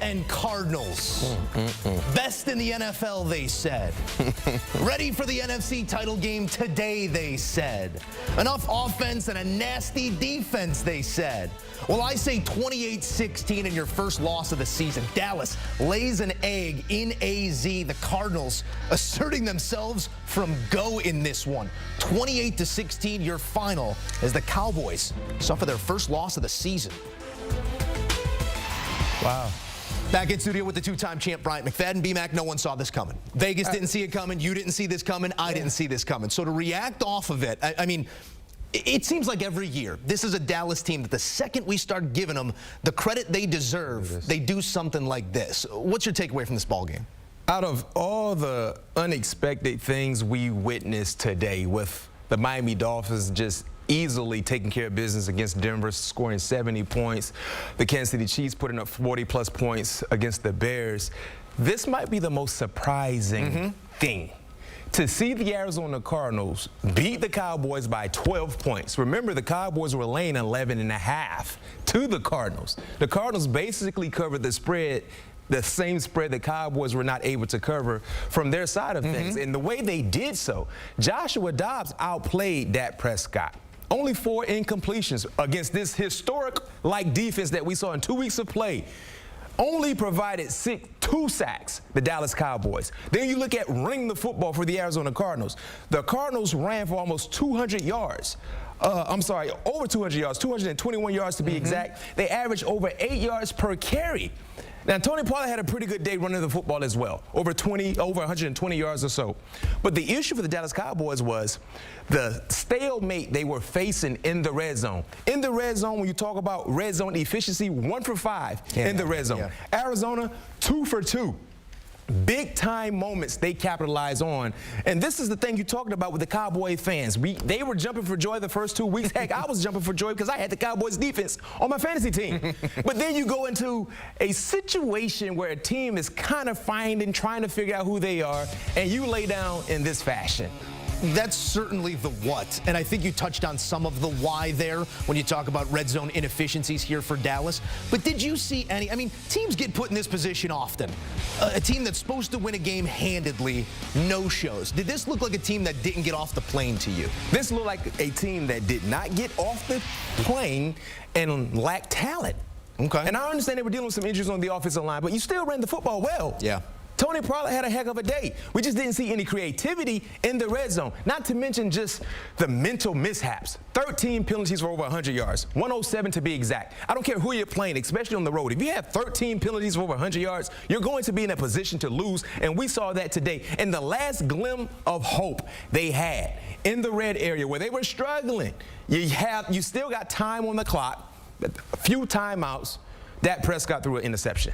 and Cardinals. Best in the NFL, they said. Ready for the NFC title game today, they said. Enough offense and a nasty defense, they said. Well, I say 28-16 in your first loss of the season. Dallas lays an egg in AZ. The Cardinals asserting themselves from go in this one. 28-16, your final, as the Cowboys suffer their first loss of the season. Wow. Back in studio with the two-time champ Bryant McFadden. B-Mac, no one saw this coming. Vegas didn't see it coming. You didn't see this coming. I didn't see this coming. So to react off of it, I mean, it seems like every year, this is a Dallas team that the second we start giving them the credit they deserve, they do something like this. What's your takeaway from this ballgame? Out of all the unexpected things we witnessed today, with the Miami Dolphins just easily taking care of business against Denver, scoring 70 points, the Kansas City Chiefs putting up 40-plus points against the Bears, this might be the most surprising thing. To see the Arizona Cardinals beat the Cowboys by 12 points. Remember, the Cowboys were laying 11.5 to the Cardinals. The Cardinals basically covered the spread, the same spread the Cowboys were not able to cover from their side of things. And the way they did so, Joshua Dobbs outplayed Dak Prescott. Only 4 incompletions against this historic-like defense that we saw in 2 weeks of play. Only provided 2 sacks, the Dallas Cowboys. Then you look at running the football for the Arizona Cardinals. The Cardinals ran for almost 200 yards. Over 200 yards, 221 yards to be exact. They averaged over 8 yards per carry. Now, Tony Pollard had a pretty good day running the football as well, over 120 yards or so. But the issue for the Dallas Cowboys was the stalemate they were facing in the red zone. In the red zone, when you talk about red zone efficiency, 1 for 5 in the red zone. Arizona, 2 for 2. Big-time moments they capitalize on. And this is the thing you talked about with the Cowboy fans. They were jumping for joy the first 2 weeks. Heck, I was jumping for joy because I had the Cowboys defense on my fantasy team. But then you go into a situation where a team is kind of trying to figure out who they are, and you lay down in this fashion. That's certainly the what, and I think you touched on some of the why there when you talk about red zone inefficiencies here for Dallas. But did you see any, I mean, teams get put in this position often. A team that's supposed to win a game handedly, no-shows. Did this look like a team that didn't get off the plane to you? This looked like a team that did not get off the plane and lacked talent. Okay. And I understand they were dealing with some injuries on the offensive line, but you still ran the football well. Yeah. Tony Pollard had a heck of a day. We just didn't see any creativity in the red zone, not to mention just the mental mishaps. 13 penalties for over 100 yards, 107 to be exact. I don't care who you're playing, especially on the road. If you have 13 penalties for over 100 yards, you're going to be in a position to lose, and we saw that today. And the last glimpse of hope they had in the red area where they were struggling, you still got time on the clock, a few timeouts. Dak Prescott threw an interception.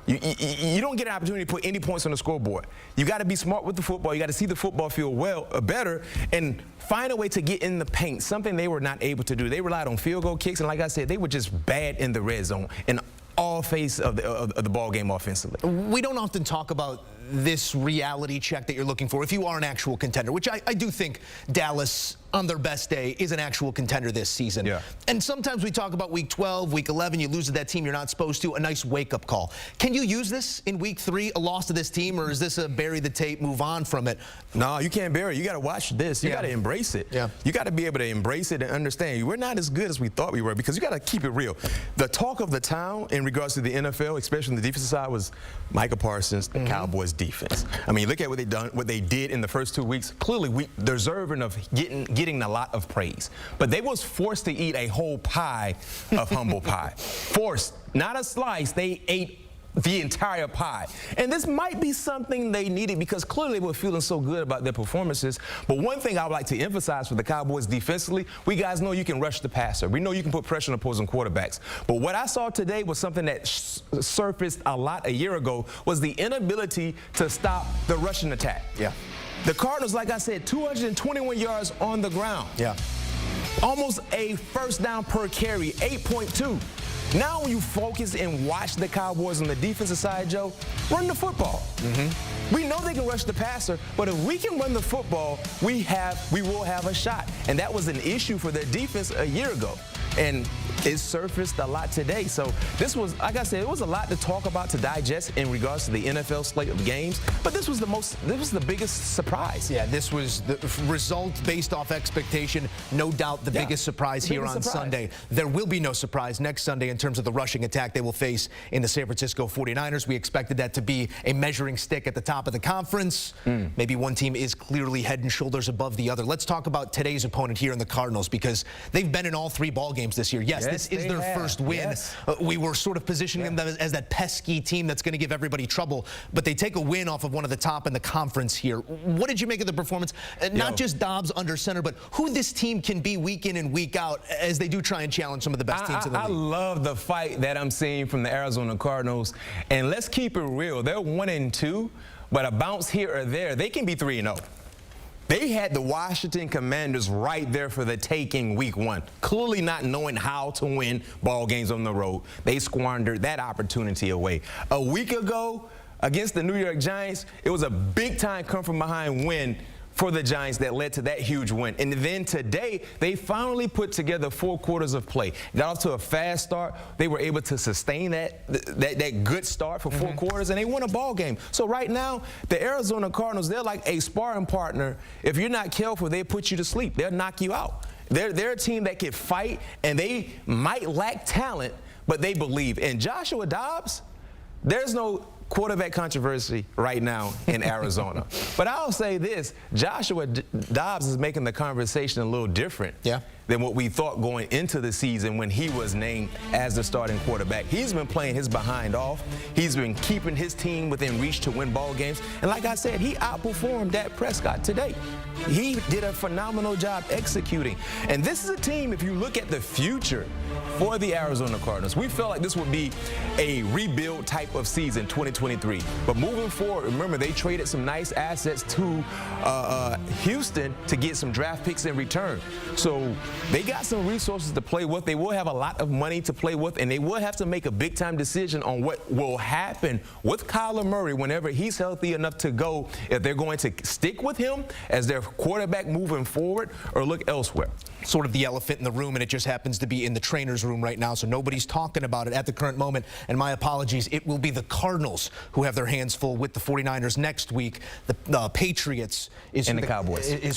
You don't get an opportunity to put any points on the scoreboard. You got to be smart with the football. You got to see the football field better and find a way to get in the paint, something they were not able to do. They relied on field goal kicks, and like I said, they were just bad in the red zone in all phases of the ball game offensively. We don't often talk about this reality check that you're looking for if you are an actual contender, which I do think Dallas on their best day is an actual contender this season. Yeah. And sometimes we talk about week 12, week 11, you lose to that team you're not supposed to, a nice wake-up call. Can you use this in week 3, a loss to this team, or is this a bury the tape, move on from it? No, you can't bury it. You got to watch this. You got to embrace it. Yeah. You got to be able to embrace it and understand we're not as good as we thought we were, because you got to keep it real. The talk of the town in regards to the NFL, especially on the defensive side, was Micah Parsons, the Cowboys defense. I mean, look at what they did in the first 2 weeks. Clearly, deserving of getting a lot of praise. But they was forced to eat a whole pie of humble pie. Forced, not a slice. They ate the entire pie. And this might be something they needed, because clearly they were feeling so good about their performances. But one thing I would like to emphasize for the Cowboys defensively, we guys know you can rush the passer. We know you can put pressure on opposing quarterbacks. But what I saw today was something that surfaced a lot a year ago, was the inability to stop the rushing attack. Yeah. The Cardinals, like I said, 221 yards on the ground. Yeah. Almost a first down per carry, 8.2. Now when you focus and watch the Cowboys on the defensive side, Joe, run the football. We know they can rush the passer, but if we can run the football, we will have a shot. And that was an issue for their defense a year ago. And it surfaced a lot today. So this was, like I said, it was a lot to talk about, to digest in regards to the NFL slate of games. But this was the biggest surprise. Yeah, this was the result based off expectation. No doubt the biggest surprise here on Sunday. There will be no surprise next Sunday in terms of the rushing attack they will face in the San Francisco 49ers. We expected that to be a measuring stick at the top of the conference. Maybe one team is clearly head and shoulders above the other. Let's talk about today's opponent here in the Cardinals, because they've been in all 3 ball games this year. Yes, this is their first win. Yes. We were sort of positioning them as that pesky team that's going to give everybody trouble, but they take a win off of one of the top in the conference here. What did you make of the performance? Not just Dobbs under center, but who this team can be week in and week out as they do try and challenge some of the best teams in the league. I love the fight that I'm seeing from the Arizona Cardinals, and let's keep it real. They're 1-2, but a bounce here or there, they can be 3-0. They had the Washington Commanders right there for the taking week 1, clearly not knowing how to win ball games on the road. They squandered that opportunity away. A week ago against the New York Giants, it was a big-time come-from-behind win for the Giants that led to that huge win. And then today, they finally put together 4 quarters of play. Got off to a fast start. They were able to sustain that good start for 4 quarters, and they won a ball game. So right now, the Arizona Cardinals, they're like a sparring partner. If you're not careful, they put you to sleep. They'll knock you out. They're a team that can fight, and they might lack talent, but they believe. And Joshua Dobbs, there's no quarterback controversy right now in Arizona. But I'll say this, Joshua Dobbs is making the conversation a little different than what we thought going into the season when he was named as the starting quarterback. He's been playing his behind off. He's been keeping his team within reach to win ball games. And like I said, he outperformed Prescott today. He did a phenomenal job executing. And this is a team, if you look at the future for the Arizona Cardinals, we felt like this would be a rebuild type of season, 2023. But moving forward, remember, they traded some nice assets to Houston to get some draft picks in return. So they got some resources to play with. They will have a lot of money to play with, and they will have to make a big-time decision on what will happen with Kyler Murray whenever he's healthy enough to go, if they're going to stick with him as their quarterback moving forward or look elsewhere. Sort of the elephant in the room, and it just happens to be in the trainer's room right now, so nobody's talking about it at the current moment. And my apologies, it will be the Cardinals who have their hands full with the 49ers next week. The Patriots is who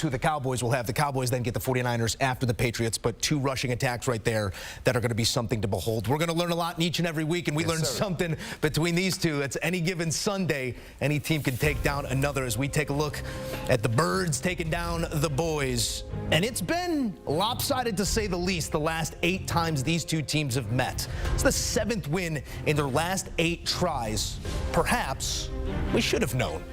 the Cowboys will have. The Cowboys then get the 49ers after the Patriots, but 2 rushing attacks right there that are going to be something to behold. We're going to learn a lot in each and every week, and we learn something between these two. It's any given Sunday, any team can take down another, as we take a look at the Birds taking down the Boys. And it's been lopsided, to say the least, the last 8 times these two teams have met. It's the 7th win in their last 8 tries. Perhaps we should have known.